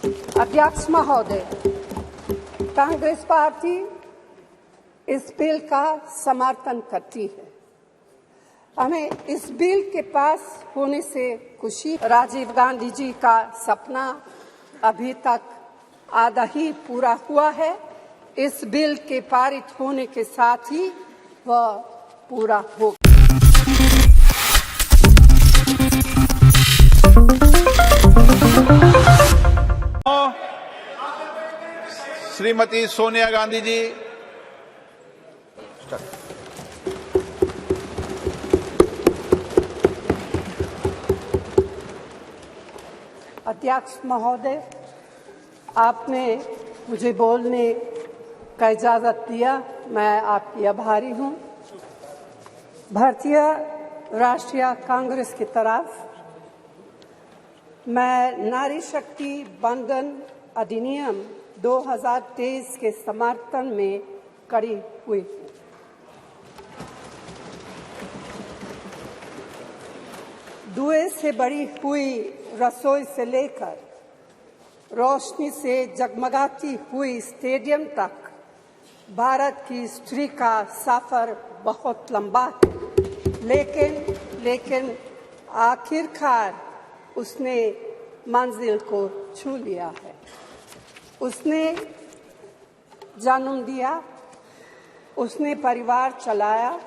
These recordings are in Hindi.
अध्यक्ष महोदय, कांग्रेस पार्टी इस बिल का समर्थन करती है। हमें इस बिल के पास होने से खुशी। राजीव गांधी जी का सपना अभी तक आधा ही पूरा हुआ है। इस बिल के पारित होने के साथ ही वह पूरा होगा। श्रीमती सोनिया गांधी जी। अध्यक्ष महोदय, आपने मुझे बोलने का इजाजत दिया, मैं आपकी आभारी हूं। भारतीय राष्ट्रीय कांग्रेस की तरफ मैं नारी शक्ति बंधन अधिनियम 2023 के समर्थन में खड़ी हुई हूं। धुएं से भरी हुई रसोई से लेकर रोशनी से जगमगाती हुई स्टेडियम तक भारत की स्त्री का सफर बहुत लंबा है, लेकिन आखिरकार उसने मंजिल को छू लिया है। उसने जन्म दिया, उसने परिवार चलाया,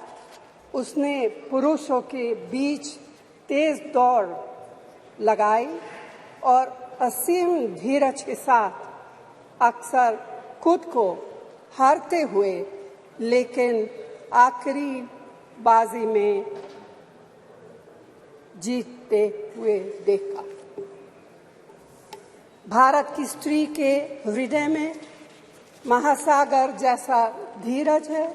उसने पुरुषों के बीच तेज दौड़ लगाई और असीम धीरज के साथ अक्सर खुद को हारते हुए लेकिन आखिरी बाजी में जीतते हुए देखा। भारत की स्त्री के हृदय में महासागर जैसा धीरज है।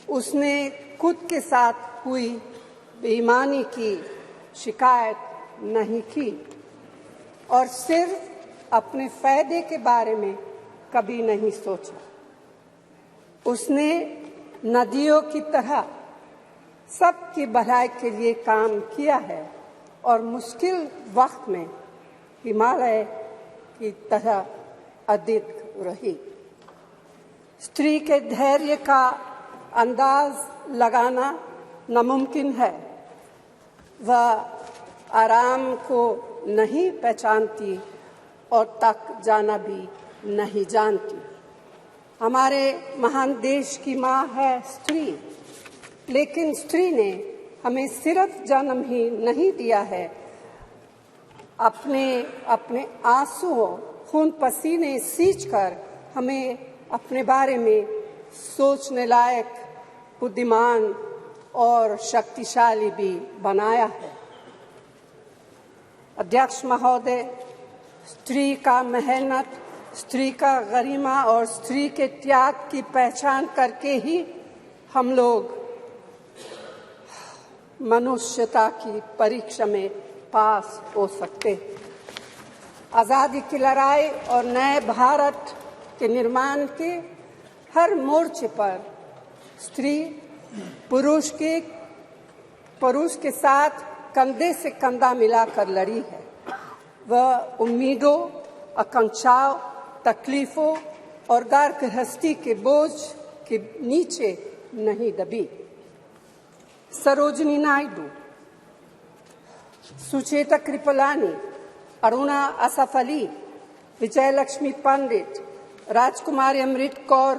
उसने खुद के साथ हुई बेईमानी की शिकायत नहीं की और सिर्फ अपने फायदे के बारे में कभी नहीं सोचा। उसने नदियों की तरह सबकी भलाई के लिए काम किया है और मुश्किल वक्त में हिमालय की तरह अडिग रही। स्त्री के धैर्य का अंदाज लगाना नामुमकिन है। वह आराम को नहीं पहचानती और तक जाना भी नहीं जानती। हमारे महान देश की माँ है स्त्री, लेकिन स्त्री ने हमें सिर्फ जन्म ही नहीं दिया है, अपने आंसुओं खून पसीने सींचकर हमें अपने बारे में सोचने लायक, बुद्धिमान और शक्तिशाली भी बनाया है। अध्यक्ष महोदय, स्त्री का मेहनत, स्त्री का गरिमा और स्त्री के त्याग की पहचान करके ही हम लोग मनुष्यता की परीक्षा में पास हो सकते हैं। आज़ादी की लड़ाई और नए भारत के निर्माण के हर मोर्चे पर स्त्री पुरुष के साथ कंधे से कंधा मिलाकर लड़ी है। वह उम्मीदों, आकांक्षाओं, तकलीफों और घर गृहस्थी के बोझ के नीचे नहीं दबी। सरोजिनी नायडू, सुचेता कृपलानी, अरुणा असफ अली, विजयलक्ष्मी पंडित, राजकुमारी अमृत कौर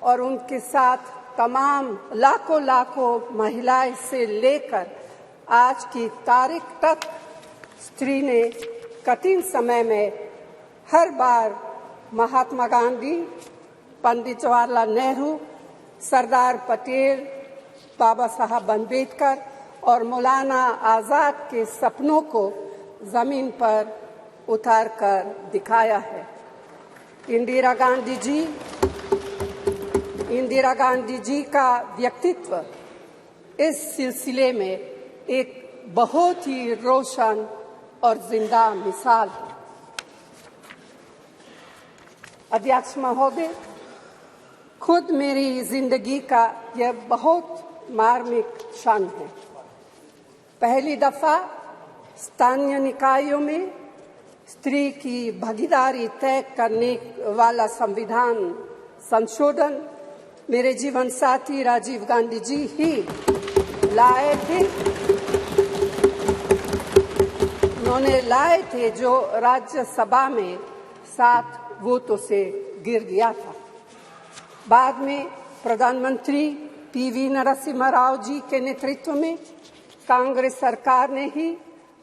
और उनके साथ तमाम लाखों महिलाएं से लेकर आज की तारीख तक स्त्री ने कठिन समय में हर बार महात्मा गांधी, पंडित जवाहरलाल नेहरू, सरदार पटेल, बाबा साहब अम्बेडकर और मौलाना आजाद के सपनों को जमीन पर उतार कर दिखाया है। इंदिरा गांधी जी का व्यक्तित्व इस सिलसिले में एक बहुत ही रोशन और जिंदा मिसाल है। अध्यक्ष महोदय, खुद मेरी जिंदगी का यह बहुत मार्मिक क्षण है। पहली दफा स्थानीय निकायों में स्त्री की भागीदारी तय करने वाला संविधान संशोधन मेरे जीवन साथी राजीव गांधी जी ही लाए थे। उन्होंने लाए थे जो राज्यसभा में 7 वोटों से गिर गया था। बाद में प्रधानमंत्री पीवी नरसिम्हा राव जी के नेतृत्व में कांग्रेस सरकार ने ही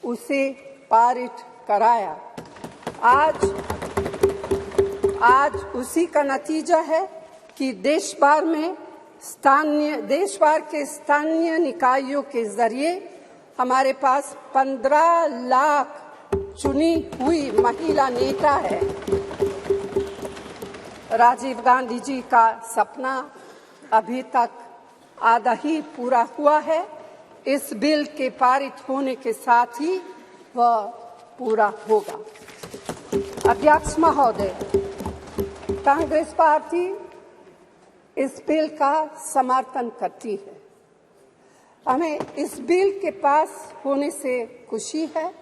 उसे पारित कराया। आज उसी का नतीजा है कि देश भर के स्थानीय निकायों के जरिए हमारे पास 15 लाख चुनी हुई महिला नेता है। राजीव गांधी जी का सपना अभी तक आधा ही पूरा हुआ है। इस बिल के पारित होने के साथ ही वह पूरा होगा। अध्यक्ष महोदय, कांग्रेस पार्टी इस बिल का समर्थन करती है। हमें इस बिल के पास होने से खुशी है,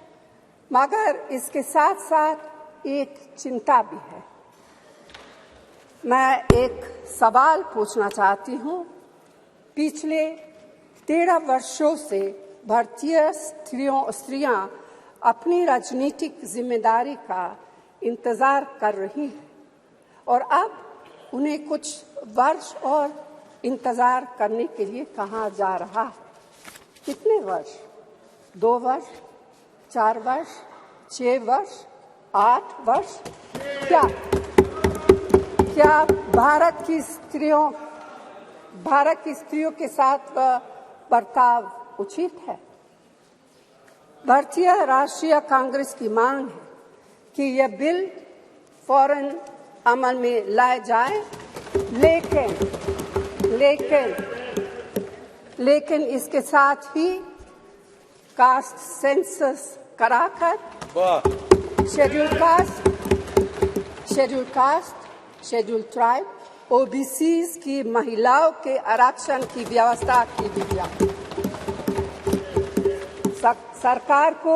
मगर इसके साथ साथ एक चिंता भी है। मैं एक सवाल पूछना चाहती हूँ। पिछले 13 वर्षों से भारतीय स्त्रियां अपनी राजनीतिक जिम्मेदारी का इंतजार कर रही हैं और अब उन्हें कुछ वर्ष और इंतजार करने के लिए कहा जा रहा है। कितने वर्ष? 2 वर्ष, 4 वर्ष, 6 वर्ष, 8 वर्ष? क्या भारत की स्त्रियों के साथ बर्ताव उचित है? भारतीय राष्ट्रीय कांग्रेस की मांग है कि यह बिल फौरन अमल में लाया जाए, लेकिन इसके साथ ही कास्ट सेंसस कराकर शेड्यूल ट्राइब, ओबीसीज की महिलाओं के आरक्षण की व्यवस्था की गई। सरकार को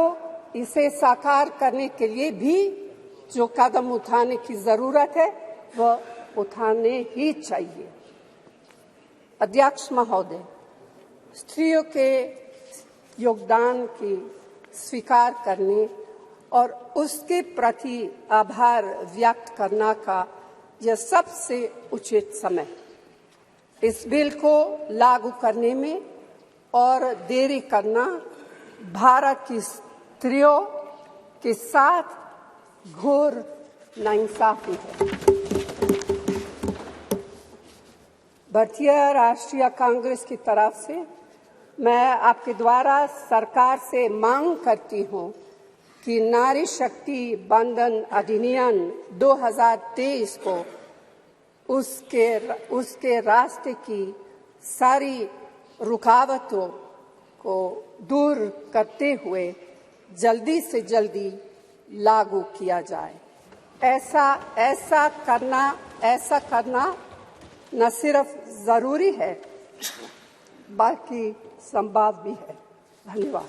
इसे साकार करने के लिए भी जो कदम उठाने की जरूरत है वह उठाने ही चाहिए। अध्यक्ष महोदय, स्त्रियों के योगदान की स्वीकार करने और उसके प्रति आभार व्यक्त करना का यह सबसे उचित समय। इस बिल को लागू करने में और देरी करना भारत की स्त्रियों के साथ घोर नाइंसाफी है। भारतीय राष्ट्रीय कांग्रेस की तरफ से मैं आपके द्वारा सरकार से मांग करती हूं कि नारी शक्ति बंधन अधिनियम 2023 को उसके रास्ते की सारी रुकावटों को दूर करते हुए जल्दी से जल्दी लागू किया जाए। ऐसा करना न सिर्फ जरूरी है बल्कि संभव भी है। धन्यवाद।